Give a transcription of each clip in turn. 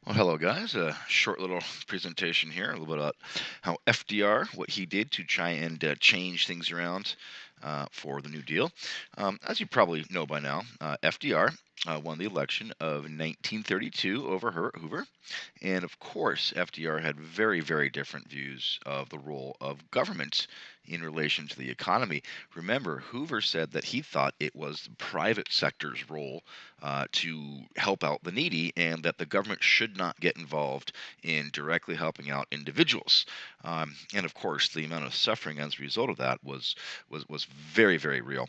Well, hello, guys. A short little presentation here, a little bit about how FDR, what he did to try and change things around for the New Deal. As you probably know by now, FDR won the election of 1932 over Hoover. And of course, FDR had very, very different views of the role of government in relation to the economy. Remember, Hoover said that he thought it was the private sector's role to help out the needy, and that the government should not get involved in directly helping out individuals. And of course, the amount of suffering as a result of that was very, very real.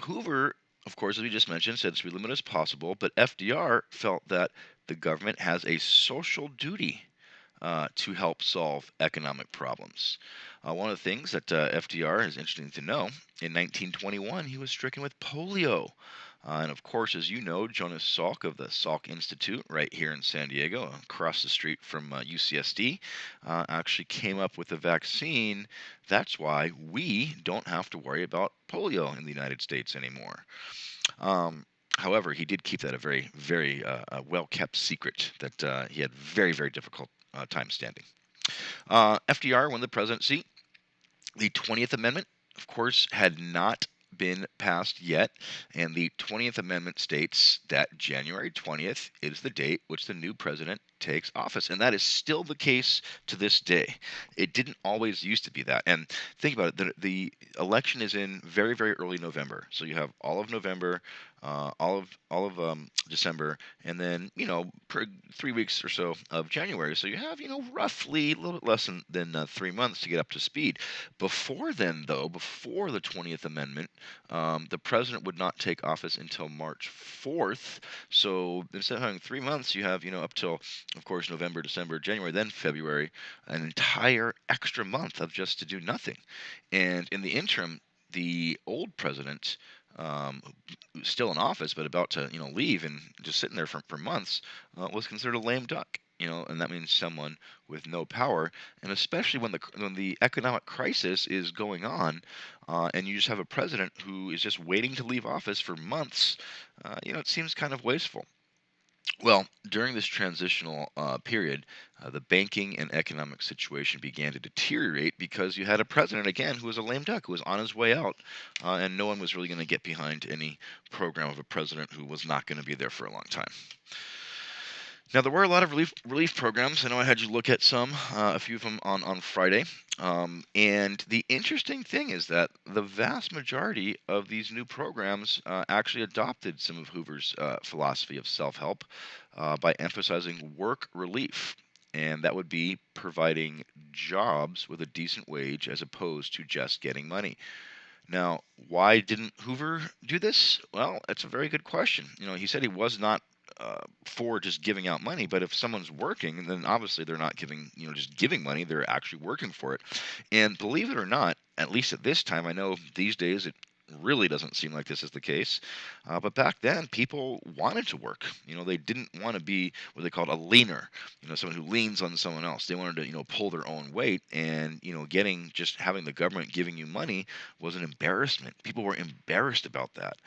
Hoover, of course, as we just mentioned, said to be limited as possible, but FDR felt that the government has a social duty to help solve economic problems. One of the things that FDR is interesting to know, in 1921, he was stricken with polio. And of course, as you know, Jonas Salk of the Salk Institute, right here in San Diego, across the street from UCSD, actually came up with a vaccine. That's why we don't have to worry about polio in the United States anymore. Um, However, he did keep that a very, very well kept secret that he had very, very difficult time standing. FDR won the presidency. The 20th Amendment, of course, had not been passed yet, and the 20th Amendment states that January 20th is the date which the new president takes office, and that is still the case to this day. It didn't always used to be that. And think about it, the election is in very, very early November, so you have all of November, all of December, and then 3 weeks or so of January. So you have roughly a little bit less than 3 months to get up to speed. Before then, though, before the 20th Amendment, the president would not take office until March 4th. So instead of having 3 months, you have up till, of course, November, December, January, then February, an entire extra month of just to do nothing. And in the interim, the old president, who's still in office but about to leave and just sitting there for months, was considered a lame duck. And that means someone with no power, and especially when the economic crisis is going on, and you just have a president who is just waiting to leave office for months, it seems kind of wasteful. Well, during this transitional period, the banking and economic situation began to deteriorate because you had a president, again, who was a lame duck, who was on his way out, and no one was really going to get behind any program of a president who was not going to be there for a long time. Now, there were a lot of relief programs. I know I had you look at a few of them on Friday. And the interesting thing is that the vast majority of these new programs actually adopted some of Hoover's philosophy of self help by emphasizing work relief. And that would be providing jobs with a decent wage as opposed to just getting money. Now, why didn't Hoover do this? Well, that's a very good question. He said he was not for just giving out money, but if someone's working, then obviously they're not just giving money; they're actually working for it. And believe it or not, at least at this time, I know these days it really doesn't seem like this is the case. But back then, people wanted to work. They didn't want to be what they called a leaner. Someone who leans on someone else. They wanted to, pull their own weight. And just having the government giving you money was an embarrassment. People were embarrassed about that.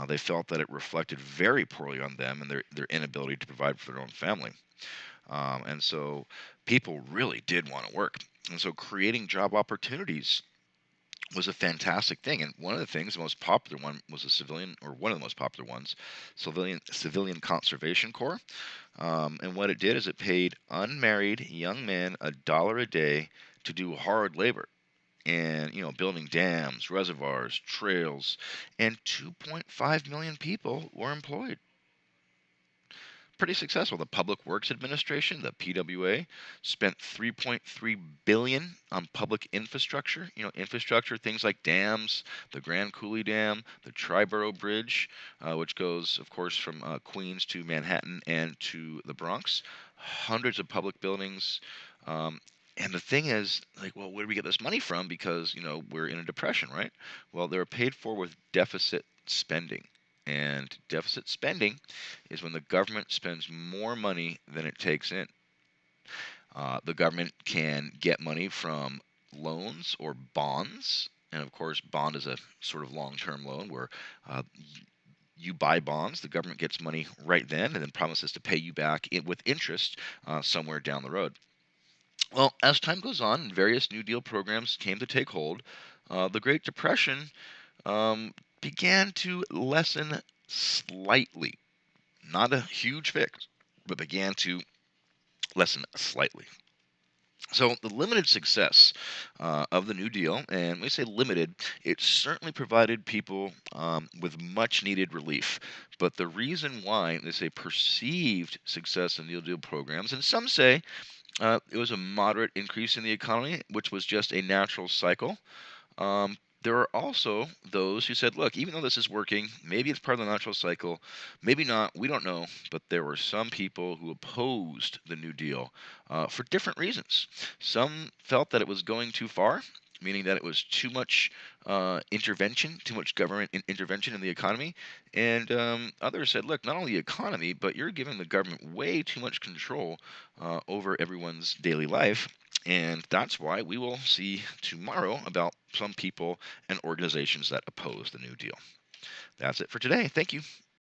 They felt that it reflected very poorly on them and their inability to provide for their own family. And so people really did want to work. And so creating job opportunities was a fantastic thing. And one of the things, the most popular one, was a civilian, or one of the most popular ones, Civilian Conservation Corps. And what it did is it paid unmarried young men $1 a day to do hard labor, and building dams, reservoirs, trails, and 2.5 million people were employed. Pretty successful. The Public Works Administration, the PWA, spent 3.3 billion on public infrastructure. Infrastructure, things like dams, the Grand Coulee Dam, the Triborough Bridge, which goes, of course, from Queens to Manhattan and to the Bronx. Hundreds of public buildings. And the thing is, like, well, where do we get this money from? Because we're in a depression, right? Well, they were paid for with deficit spending. And deficit spending is when the government spends more money than it takes in. The government can get money from loans or bonds. And of course, bond is a sort of long term loan where You buy bonds, the government gets money right then, and then promises to pay you back with interest somewhere down the road. Well, as time goes on, and various New Deal programs came to take hold. The Great Depression began to lessen slightly, not a huge fix, but began to lessen slightly. So the limited success of the New Deal, and when we say limited, it certainly provided people with much needed relief. But the reason why they say perceived success in New Deal programs, and some say it was a moderate increase in the economy, which was just a natural cycle. There are also those who said, look, even though this is working, maybe it's part of the natural cycle, maybe not, we don't know. But there were some people who opposed the New Deal for different reasons. Some felt that it was going too far, meaning that it was too much intervention, too much government intervention in the economy. And others said, look, not only the economy, but you're giving the government way too much control over everyone's daily life. And that's why we will see tomorrow about some people and organizations that oppose the New Deal. That's it for today. Thank you.